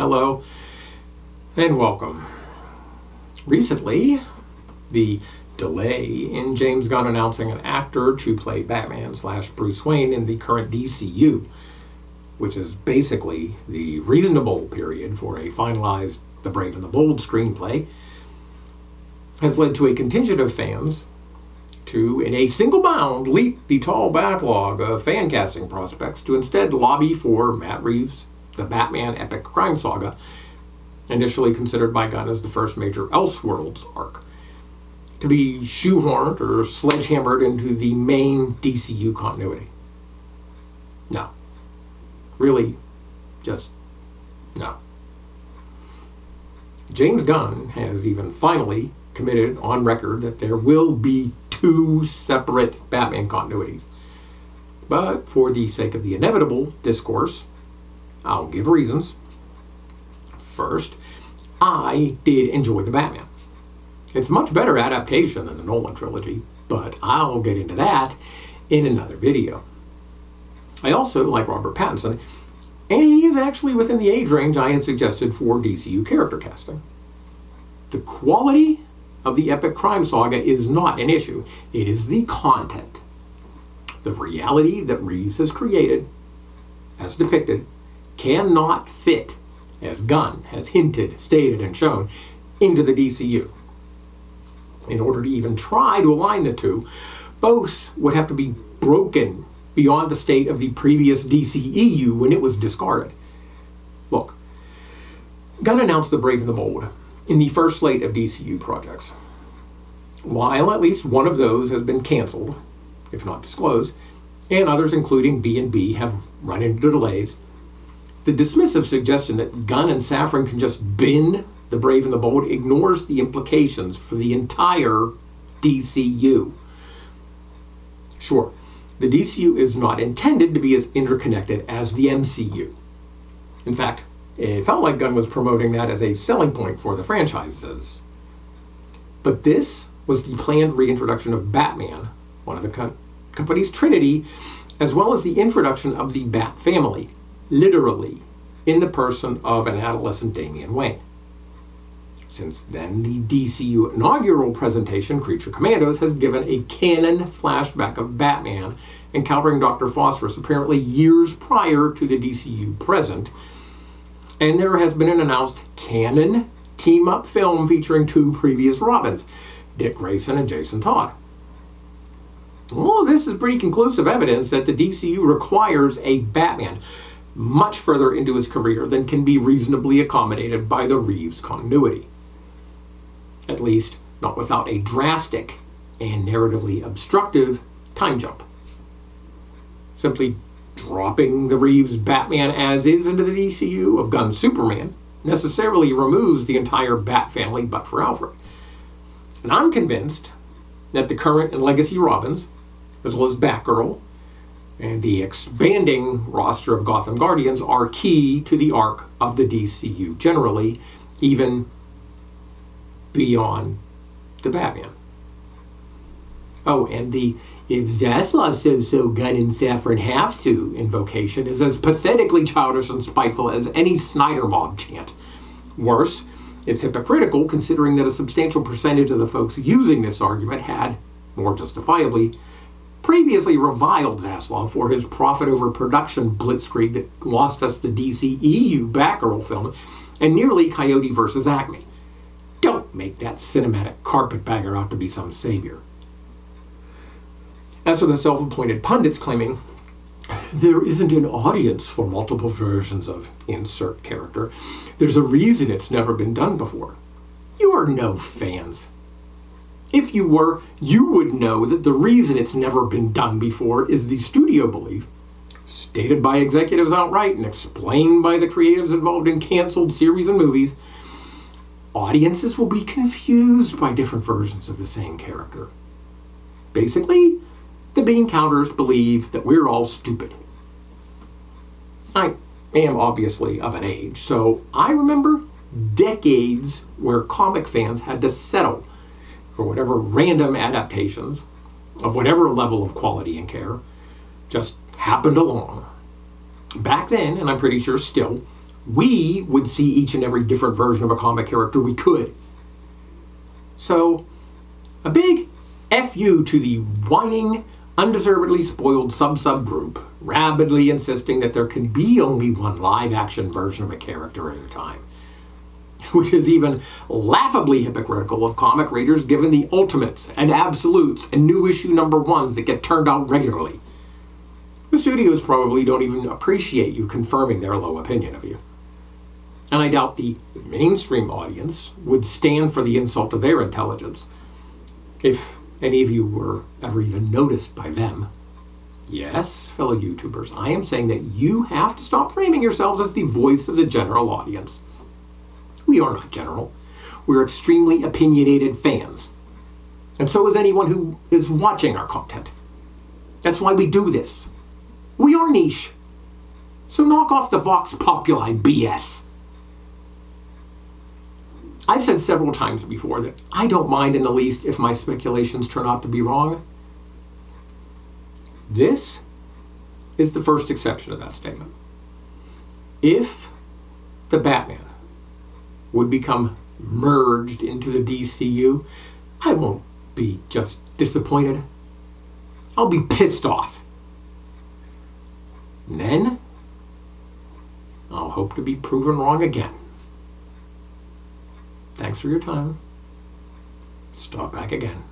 hello, and welcome. Recently, the delay in James Gunn announcing an actor to play Batman/Bruce Wayne in the current DCU, which is basically the reasonable period for a finalized The Brave and the Bold screenplay, has led to a contingent of fans to, in a single bound, leap the tall backlog of fan casting prospects to instead lobby for Matt Reeves' The Batman epic crime saga, initially considered by Gunn as the first major Elseworlds arc, to be shoehorned or sledgehammered into the main DCU continuity. No. Really, just no. James Gunn has even finally committed on record that there will be 2 separate Batman continuities. But for the sake of the inevitable discourse, I'll give reasons. First, I did enjoy The Batman. It's a much better adaptation than the Nolan trilogy, but I'll get into that in another video. I also like Robert Pattinson, and he is actually within the age range I had suggested for DCU character casting. The quality of the epic crime saga is not an issue. It is the content. The reality that Reeves has created, as depicted, cannot fit, as Gunn has hinted, stated, and shown, into the DCU. In order to even try to align the two, both would have to be broken beyond the state of the previous DCEU when it was discarded. Look, Gunn announced The Brave and the Bold in the first slate of DCU projects. While at least one of those has been canceled, if not disclosed, and others including B&B have run into delays, the dismissive suggestion that Gunn and Safran can just bin The Brave and the Bold ignores the implications for the entire DCU. Sure, the DCU is not intended to be as interconnected as the MCU. In fact, it felt like Gunn was promoting that as a selling point for the franchises. But this was the planned reintroduction of Batman, one of the company's Trinity, as well as the introduction of the Bat family, literally, in the person of an adolescent Damian Wayne. Since then, the DCU inaugural presentation, Creature Commandos, has given a canon flashback of Batman encountering Dr. Phosphorus apparently years prior to the DCU present, and there has been an announced canon team-up film featuring 2 previous Robins, Dick Grayson and Jason Todd. Well, this is pretty conclusive evidence that the DCU requires a Batman much further into his career than can be reasonably accommodated by the Reeves continuity. At least, not without a drastic and narratively obstructive time jump. Simply dropping the Reeves Batman as is into the DCU of Gunn's Superman necessarily removes the entire Bat family but for Alfred. And I'm convinced that the current and legacy Robins, as well as Batgirl, and the expanding roster of Gotham Guardians are key to the arc of the DCU generally, even beyond the Batman. Oh, and the "if Zaslav says so, Gunn and Safran have to" invocation is as pathetically childish and spiteful as any Snyder Mob chant. Worse, it's hypocritical considering that a substantial percentage of the folks using this argument had, more justifiably, previously reviled Zaslav for his profit over production blitzkrieg that lost us the DCEU Batgirl film and nearly Coyote vs. Acme. Don't make that cinematic carpetbagger out to be some savior. As for the self-appointed pundits claiming there isn't an audience for multiple versions of insert character, there's a reason it's never been done before. You are no fans. If you were, you would know that the reason it's never been done before is the studio belief, stated by executives outright and explained by the creatives involved in canceled series and movies, audiences will be confused by different versions of the same character. Basically, the bean counters believe that we're all stupid. I am obviously of an age, so I remember decades where comic fans had to settle for whatever random adaptations of whatever level of quality and care just happened along. Back then, and I'm pretty sure still, we would see each and every different version of a comic character we could. So, a big F you to the whining, undeservedly spoiled subgroup, rabidly insisting that there can be only one live-action version of a character at a time, which is even laughably hypocritical of comic readers given the ultimates and absolutes and new issue number ones that get turned out regularly. The studios probably don't even appreciate you confirming their low opinion of you. And I doubt the mainstream audience would stand for the insult to their intelligence if any of you were ever even noticed by them. Yes, fellow YouTubers, I am saying that you have to stop framing yourselves as the voice of the general audience. We are not general. We're extremely opinionated fans. And so is anyone who is watching our content. That's why we do this. We are niche. So knock off the Vox Populi BS. I've said several times before that I don't mind in the least if my speculations turn out to be wrong. This is the first exception to that statement. If the Batman would become merged into the DCU, I won't be just disappointed. I'll be pissed off. And then I'll hope to be proven wrong again. Thanks for your time. Stop back again.